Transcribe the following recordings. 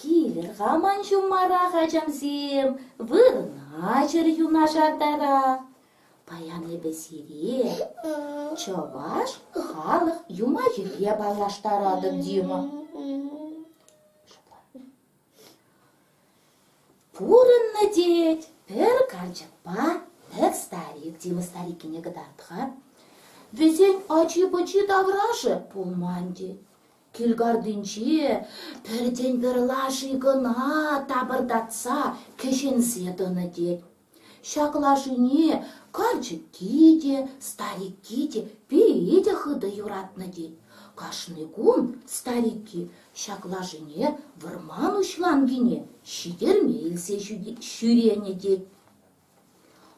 Килер гаман жумара хачамсем, вырначыр юна жартара. Паяны бесире, чаваш халық юма жерге балаштарады дима. Пурынны деть, пір карчықпа, пір старик, димы старикіне гыдартыға. Везен ачы-бычы даврашы пулманди. Килгардинче, пірден бір лашы гына табырдатса, кешенсе дыны деть. Шаклашыне карчык киде, старик киде, переде хыды юратны деть. Кашны кун старикки шаклашыне вырман ушлангене, шидермейлсе шүрене деть.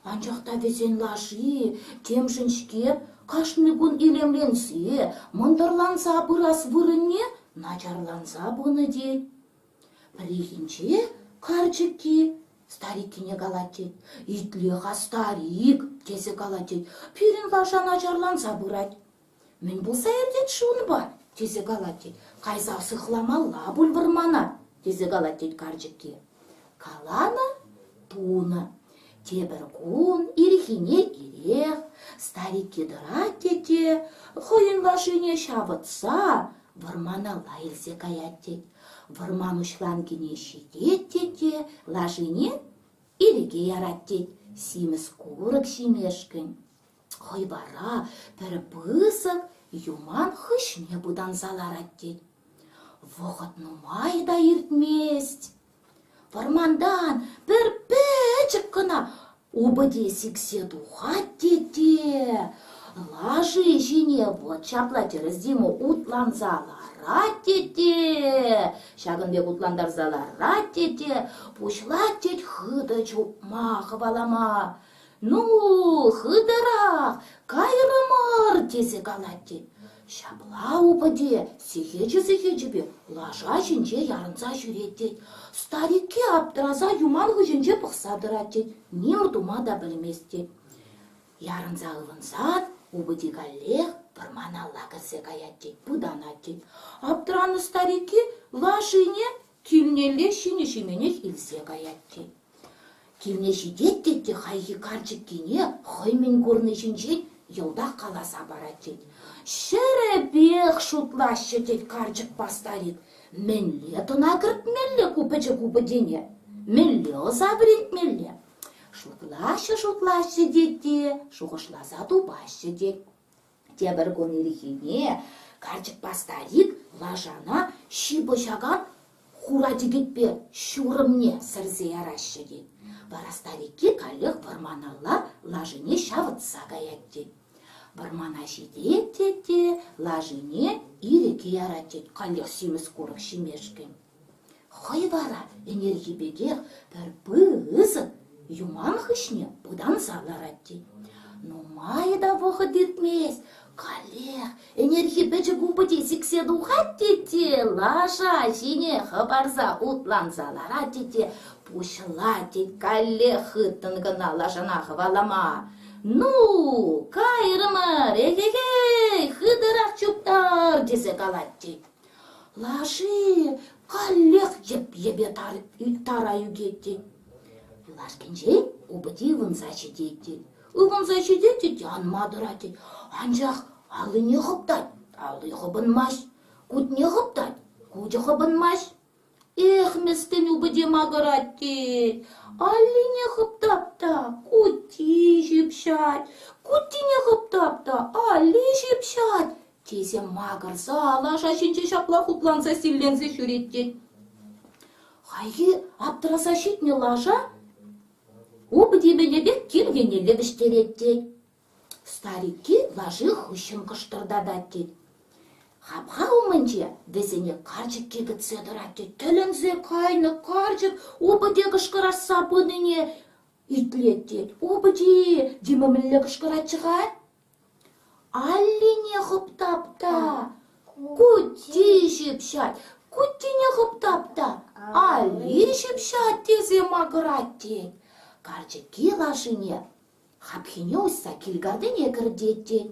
Анчақта везен лашы, темшіншке, кашны кун илемленсе, мындырланса бұрас вырыне, начарланса бұны деть. Прихинче карчыкки, стариккине галатет, итлеға старик, тесе галатет, пирин лаша начарланса бұрат. Мен болса ердет шуын ба, тесе галатет, қайзақ сықламалла бұл вырмана, тесе галатет карчыкки. Калана туна. Тебір кун, ирхине ирех, старик кедырат тете, хойын лашыне шавытса, вырмана лайылзе каят тет. Вырман ушлангене шидет тете, лашыне иреге ярат тет, симіз курык шимешкін. Хой бара, пір пысық, юман хышне бұдан заларат тет. Вғыт нумай да иртмест. Вармандан бір пәчік қына обыде сіксе дұхат тете. Лажы жіне вот чаплаты раздиму утланзаларат тете. Шагынбек утландарзаларат тете. Пушлат тет хыды чупма хвалама. Ну, хыдырақ, кайрымыр тесе галат тет. Шапла упаде, сихечі-сихечі лажа жінже ярынса жүреттет. Старикке аптыраза юман ғыжынже пықсадыраттет, не ұрдыма да білместет. Ярынса ұвынсат, упаде галлех, вармана лағысы каяттет, бұданаттет. Аптыраны старикке лажыне килнеле шіне-шіменек илсе каяттет. Килне жидеттетте хайхи карчыккене, хоймен көрні жінжет, елда қаласа бараттет. Шеребех шутлашы тет карчык пастарик. Менле тына кіртмелле купычы купыдене. Менле озабырентмелле. Шутлашы детте, шуғышлаза тубашы дет. Тебір күн ерхине карчык пастарик лажана шибы жаган хура дегетпе шурымне сірзе ярашы дет. Бара старикке калық варманалла лажыне шавытса гаят дет. Вармана жидет тете, лажыне иреке яратет, калық семіз көрік шимешкен. Хой бара, энергибегех бір пызы, юман хышне бұдан заларат дет. Но майда вұғы детмес, калық, энергибеже губыде сіксе дұхат тете, лажа жіне хабарза утлан заларат тете, пушла тет калық хыттын гына лажана хвалама. Ну, кайрымыр, эгегей, хыдырақ чуптар, десе галат дет. Лажы, каллех ебе тараю кетті. Лашкенже, убыди вынзачы дет. Вынзачы дет, янмадырат дет. Анжақ, алы не ғыптат, алы ғыбынмаш. Кут не ғыптат, куды ғыбынмаш. Эх, местен убыди мағырат дет. Али не ғыптапта, кути жіпшат. Кути не ғыптапта, али жіпшат. Тезе мағырса, лаша шынче шапла хутланса силленсе шүреттет. Хайы аптыраса шетне лажа, убыди бенебек келгене лебіштереттет. Старикке лажы хұшын қыштырдадат дет. Хапха умынче, везене карчык кегітсе дыраттет, тілінзе кайны карчык, обыде кышкырас сапыныне итлеттет. Обыде, демімілі кышкырат шығат. Аллине ғыптапта, кути жіпшат, кути не ғыптапта, алли жіпшат тезе мағырат дет. Карчык келашыне, хапхине ұсса келгардыне кірдеттет.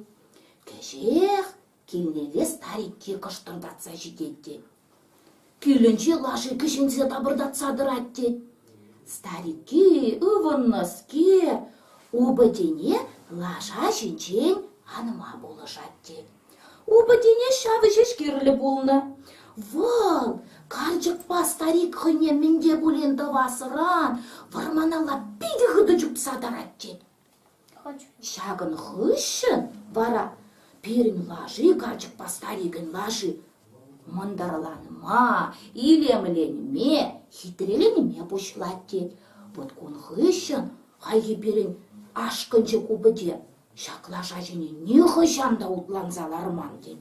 Кешех, келнеле старикке қыштырдатса жидетте. Келінче лашы кішінзе табырдат садырат дед. Старикке, ывынныске, убыдене лаша шинчен аныма болышат дед. Убыдене шавы жешкерлі болны. Вал, каржықпа старик хыне мінде бұленді васыран, варманала биді ғыды жұп садарат дед. Шагын хышын, вара, перін лажи, каржықпа старигін лажи. Мындарланыма, илемленіме, хитреленіме бұшлат дед. Вот кон хышын, хайы перін ашқынчы кубыде. Шаклаша жіне не хышанда утланзаларман дед.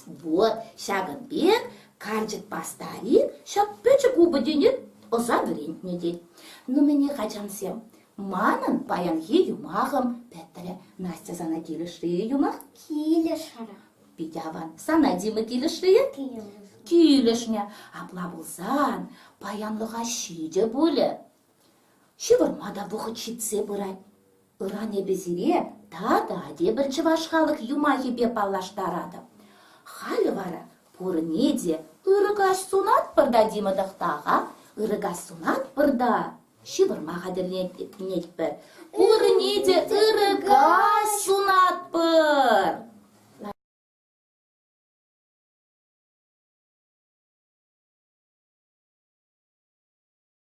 Вот, шагын бек, каржықпа старик, шак пөчі кубыденет, оза врентне дед. Ну, мне хачансем. Манын паянхи юмағым, Петре, Настя сана келішрие юмақ? Келішара. Пидяван, сана димы келішрие? Келішне, абла болсан, паянлыға шиде бөлі. Шивырмада бұғы читсе бұрай. Үране безіре, та-да де бірінші вашқалық юмахи бе паллаштарады. Халі вара, пұрынеде, ұрығаш сунат бірда димадықтаға, ұрығаш сунат бірда. Шивырма қадірлет бір. Пұрынеде,